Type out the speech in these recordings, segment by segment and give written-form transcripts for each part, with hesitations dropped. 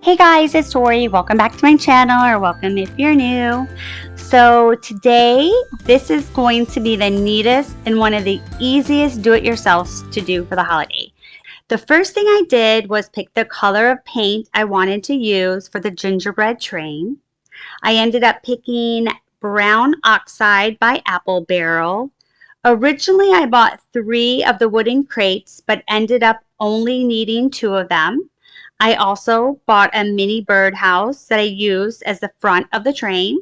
Hey guys, it's Tory. Welcome back to my channel, or welcome if you're new. So today, this is going to be the neatest and one of the easiest do-it-yourselfs to do for the holiday. The first thing I did was pick the color of paint I wanted to use for the gingerbread train. I ended up picking brown oxide by Apple Barrel. Originally, I bought 3 of the wooden crates, but ended up only needing 2 of them. I also bought a mini birdhouse that I used as the front of the train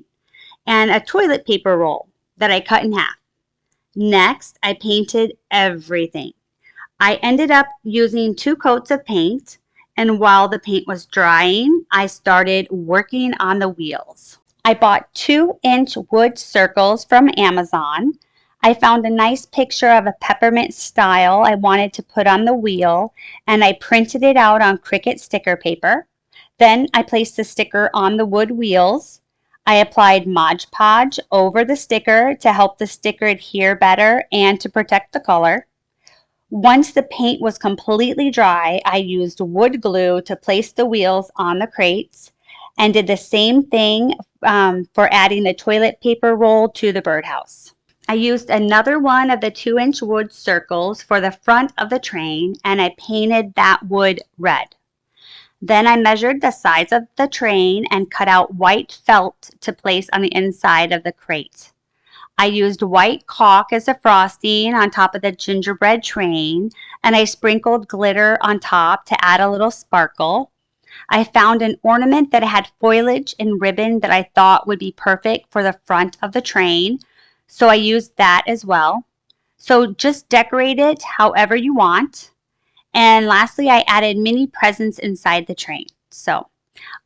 and a toilet paper roll that I cut in half. Next, I painted everything. I ended up using 2 coats of paint, and while the paint was drying, I started working on the wheels. I bought 2-inch wood circles from Amazon. I found a nice picture of a peppermint style I wanted to put on the wheel, and I printed it out on Cricut sticker paper. Then I placed the sticker on the wood wheels. I applied Mod Podge over the sticker to help the sticker adhere better and to protect the color. Once the paint was completely dry, I used wood glue to place the wheels on the crates and did the same thing for adding the toilet paper roll to the birdhouse. I used another one of the 2-inch wood circles for the front of the train, and I painted that wood red. Then I measured the size of the train and cut out white felt to place on the inside of the crate. I used white caulk as a frosting on top of the gingerbread train, and I sprinkled glitter on top to add a little sparkle. I found an ornament that had foliage and ribbon that I thought would be perfect for the front of the train, so I used that as well. So just decorate it however you want. And lastly, I added mini presents inside the train. So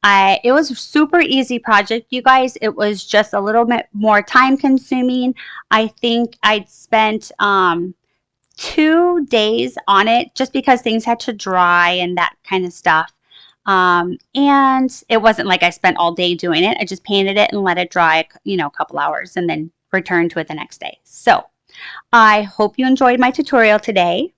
it was a super easy project, you guys. It was just a little bit more time consuming. I think I'd spent 2 days on it just because things had to dry and that kind of stuff. And it wasn't like I spent all day doing it. I just painted it and let it dry, a couple hours, and then return to it the next day. So I hope you enjoyed my tutorial today.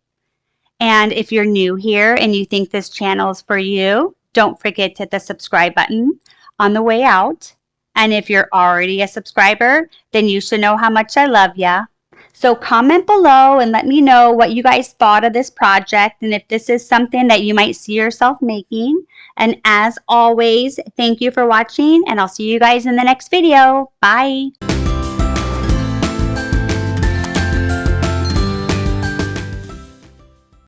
And if you're new here and you think this channel is for you, don't forget to hit the subscribe button on the way out. And if you're already a subscriber, then you should know how much I love ya. So comment below and let me know what you guys thought of this project and if this is something that you might see yourself making. And as always, thank you for watching, and I'll see you guys in the next video. Bye.